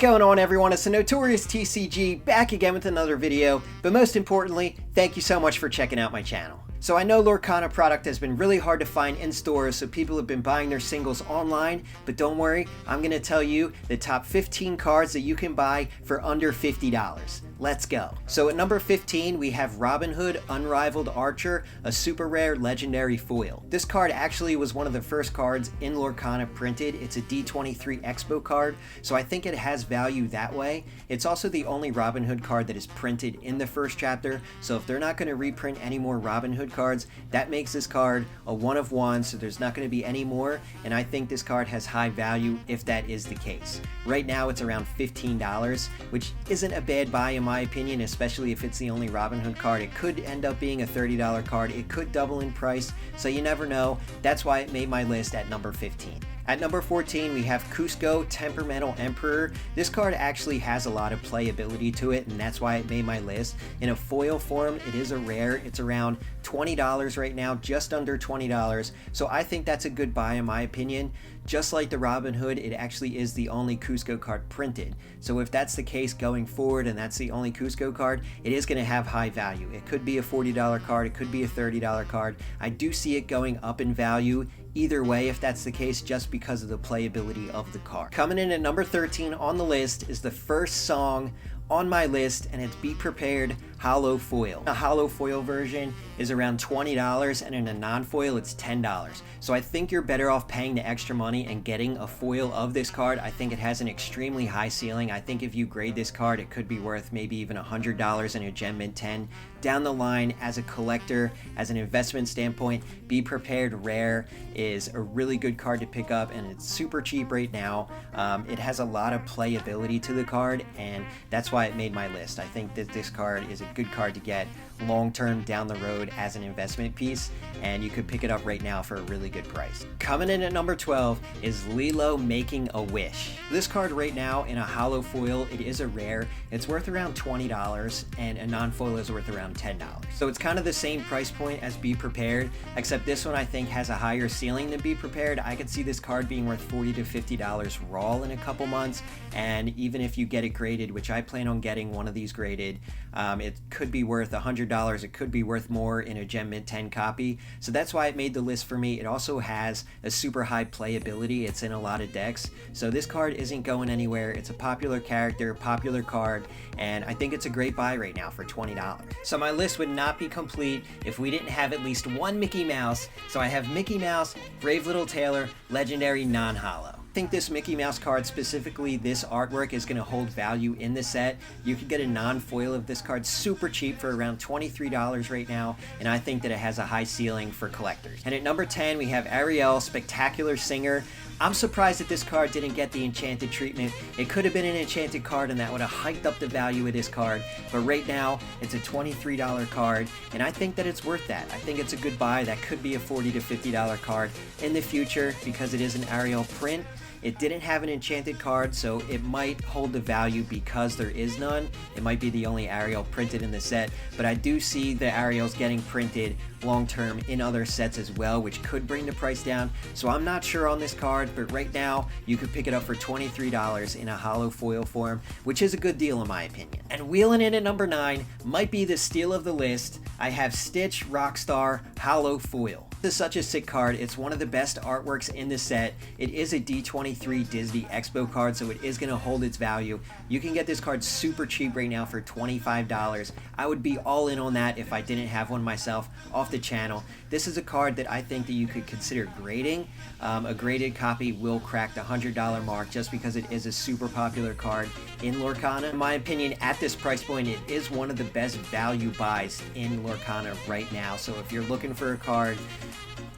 going on, everyone? It's the Notorious TCG back again with another video, but most importantly, thank you so much for checking out my channel. So I know Lorcana product has been really hard to find in stores, so people have been buying their singles online, but don't worry, I'm going to tell you the top 15 cards that you can buy for under $50. Let's go. So at number 15, we have Robin Hood Unrivaled Archer, a super rare legendary foil. This card actually was one of the first cards in Lorcana printed. It's a D23 Expo card, so I think it has value that way. It's also the only Robin Hood card that is printed in the first chapter, so if they're not going to reprint any more Robin Hood cards, that makes this card a one of one, so there's not going to be any more, and I think this card has high value if that is the case. Right now it's around $15, which isn't a bad buy in my opinion, especially if it's the only Robin Hood card. It could end up being a $30 card, it could double in price, so you never know. That's why it made my list at number 15. At number 14, we have Cusco Temperamental Emperor. This card actually has a lot of playability to it, and that's why it made my list. In a foil form, it is a rare. It's around $20 right now, just under $20. So I think that's a good buy in my opinion. Just like the Robin Hood, it actually is the only Cusco card printed. So if that's the case going forward and that's the only Cusco card, it is going to have high value. It could be a $40 card, it could be a $30 card. I do see it going up in value either way if that's the case, just because of the playability of the card. Coming in at number 13 on the list is the first song on my list, and it's Be Prepared Hollow Foil. A hollow foil version is around $20, and in a non-foil it's $10. So I think you're better off paying the extra money and getting a foil of this card. I think it has an extremely high ceiling. I think if you grade this card, it could be worth maybe even $100 in a Gem Mint 10. Down the line, as a collector, as an investment standpoint, Be Prepared Rare is a really good card to pick up, and it's super cheap right now. It has a lot of playability to the card, and that's why it made my list. I think that this card is a good card to get long-term down the road as an investment piece, and you could pick it up right now for a really good price. Coming in at number 12 is Lilo Making a Wish. This card right now in a hollow foil, it is a rare. It's worth around $20, and a non-foil is worth around $10. So it's kind of the same price point as Be Prepared, except this one I think has a higher ceiling than Be Prepared. I could see this card being worth $40 to $50 raw in a couple months, and even if you get it graded, which I plan on getting one of these graded, it could be worth $100. It could be worth more in a Gem Mint 10 copy. So that's why it made the list for me. It also has a super high playability. It's in a lot of decks. So this card isn't going anywhere. It's a popular character, popular card, and I think it's a great buy right now for $20. So my list would not be complete if we didn't have at least one Mickey Mouse. So I have Mickey Mouse, Brave Little Tailor, Legendary Non-Hollow. I think this Mickey Mouse card, specifically this artwork, is going to hold value in the set. You could get a non-foil of this card super cheap for around $23 right now, and I think that it has a high ceiling for collectors. And at number 10, we have Ariel, Spectacular Singer. I'm surprised that this card didn't get the enchanted treatment. It could have been an enchanted card, and that would have hiked up the value of this card, but right now it's a $23 card, and I think that it's worth that. I think it's a good buy. That could be a $40 to $50 card in the future because it is an Ariel print. It didn't have an enchanted card, so it might hold the value because there is none. It might be the only Ariel printed in the set, but I do see the Ariels getting printed long-term in other sets as well, which could bring the price down. So I'm not sure on this card, but right now you could pick it up for $23 in a hollow foil form, which is a good deal in my opinion. And wheeling in at number 9 might be the steal of the list. I have Stitch Rockstar Hollow Foil. This is such a sick card. It's one of the best artworks in the set. It is a D23 Disney Expo card, so it is going to hold its value. You can get this card super cheap right now for $25. I would be all in on that if I didn't have one myself off the channel. This is a card that I think that you could consider grading. A graded copy will crack the $100 mark just because it is a super popular card in Lorcana. In my opinion, at this price point, it is one of the best value buys in Lorcana right now. So if you're looking for a card,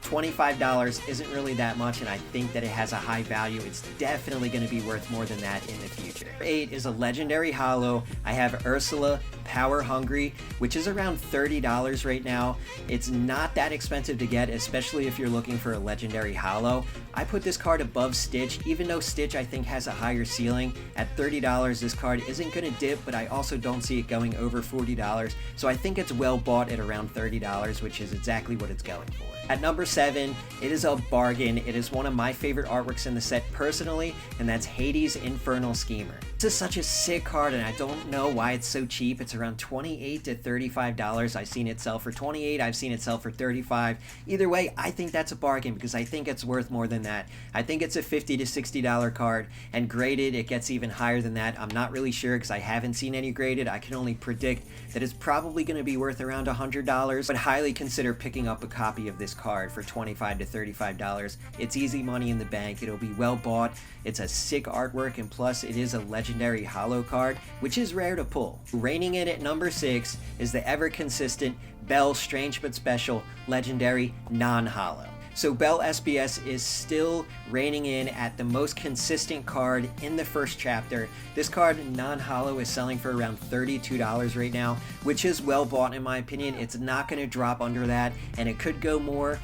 $25 isn't really that much, and I think that it has a high value. It's definitely going to be worth more than that in the future. 8 is a Legendary Hollow. I have Ursula Power Hungry, which is around $30 right now. It's not that expensive to get, especially if you're looking for a Legendary Hollow. I put this card above Stitch, even though Stitch I think has a higher ceiling. At $30, this card isn't going to dip, but I also don't see it going over $40. So I think it's well bought at around $30, which is exactly what it's going for. At number 7, it is a bargain. It is one of my favorite artworks in the set personally, and that's Hades' Infernal Schemer. This is such a sick card, and I don't know why it's so cheap. It's around $28 to $35. I've seen it sell for $28, I've seen it sell for $35. Either way, I think that's a bargain because I think it's worth more than that. I think it's a $50 to $60 card, and graded, it gets even higher than that. I'm not really sure because I haven't seen any graded. I can only predict that it's probably going to be worth around $100, but highly consider picking up a copy of this card for $25 to $35. It's easy money in the bank. It'll be well bought. It's a sick artwork, and plus it is a legendary holo card, which is rare to pull. Reigning in at number 6 is the ever consistent Bell Strange But Special legendary non-holo. So Bell SBS is still reigning in at the most consistent card in the first chapter. This card, non-holo, is selling for around $32 right now, which is well bought in my opinion. It's not going to drop under that, and it could go more.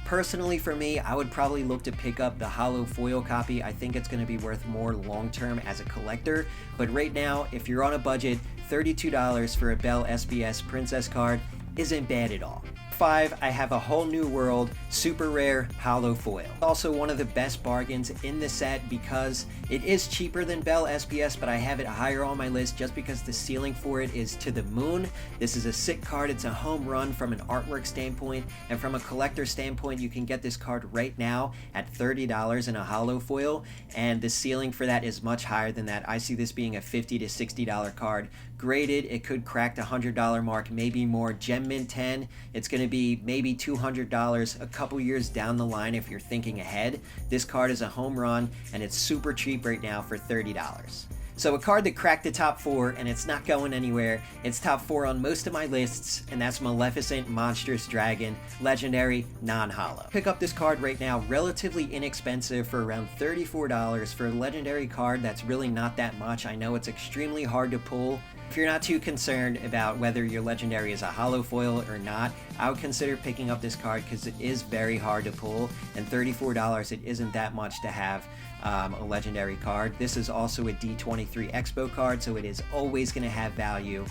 Personally, for me, I would probably look to pick up the holo foil copy. I think it's going to be worth more long-term as a collector. But right now, if you're on a budget, $32 for a Bell SBS Princess card isn't bad at all. 5, I have a Whole New World super rare holo foil. Also one of the best bargains in the set because it is cheaper than Bell SBS, but I have it higher on my list just because the ceiling for it is to the moon. This is a sick card. It's a home run from an artwork standpoint, and from a collector standpoint, you can get this card right now at $30 in a holo foil, and the ceiling for that is much higher than that. I see this being a $50 to $60 card. Graded, it could crack the $100 mark, maybe more. Gem Mint 10, it's going to be maybe $200 a couple years down the line if you're thinking ahead. This card is a home run, and it's super cheap right now for $30. So a card that cracked the top 4, and it's not going anywhere. It's top 4 on most of my lists, and that's Maleficent Monstrous Dragon, legendary, non-holo. Pick up this card right now, relatively inexpensive for around $34 for a legendary card. That's really not that much. I know it's extremely hard to pull. If you're not too concerned about whether your legendary is a holo foil or not, I would consider picking up this card because it is very hard to pull, and $34, it isn't that much to have a legendary card. This is also a D23 Expo card, so it is always going to have value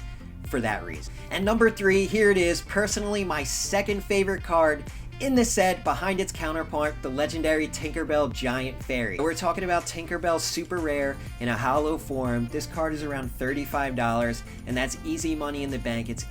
for that reason. And number 3, here it is, personally my second favorite card in the set, behind its counterpart, the legendary Tinkerbell Giant Fairy. We're talking about Tinkerbell super rare in a holo form. This card is around $35, and that's easy money in the bank. It's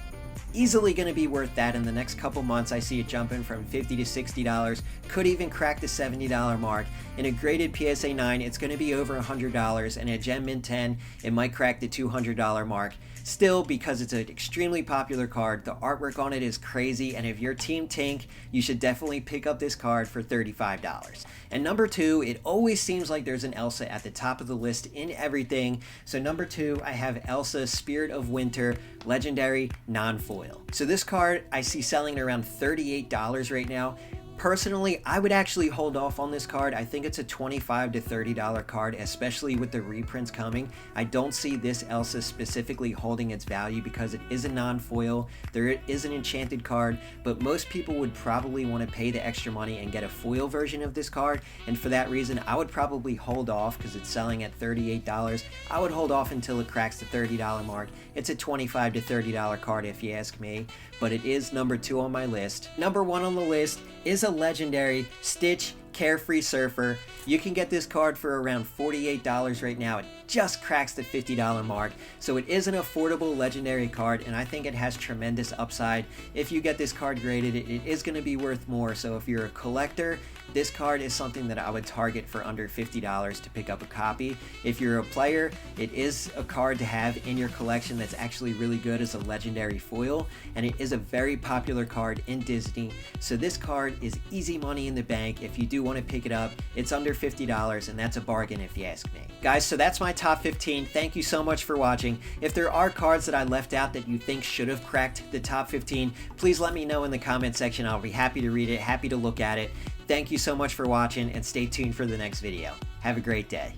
easily going to be worth that in the next couple months. I see it jumping from $50 to $60, could even crack the $70 mark. In a graded PSA 9, it's going to be over $100, and a Gem Mint 10, it might crack the $200 mark. Still, because it's an extremely popular card, the artwork on it is crazy, and if you're Team Tink, you should definitely pick up this card for $35. And number 2, it always seems like there's an Elsa at the top of the list in everything. So number 2, I have Elsa Spirit of Winter, legendary, non-foil. So this card I see selling at around $38 right now. Personally, I would actually hold off on this card. I think it's a $25 to $30 card, especially with the reprints coming. I don't see this Elsa specifically holding its value because it is a non-foil. There is an enchanted card, but most people would probably want to pay the extra money and get a foil version of this card, and for that reason, I would probably hold off because it's selling at $38. I would hold off until it cracks the $30 mark. It's a $25 to $30 card if you ask me, but it is number 2 on my list. Number 1 on the list is a legendary Stitch Carefree Surfer. You can get this card for around $48 right now. It just cracks the $50 mark, so it is an affordable legendary card, and I think it has tremendous upside. If you get this card graded, it is going to be worth more, so if you're a collector, this card is something that I would target for under $50 to pick up a copy. If you're a player, it is a card to have in your collection that's actually really good as a legendary foil, and it is a very popular card in Disney, so this card is easy money in the bank. If you do want to pick it up, it's under $50, and that's a bargain if you ask me. Guys, so that's my top 15. Thank you so much for watching. If there are cards that I left out that you think should have cracked the top 15, please let me know in the comment section. I'll be happy to read it, happy to look at it. Thank you so much for watching, and stay tuned for the next video. Have a great day.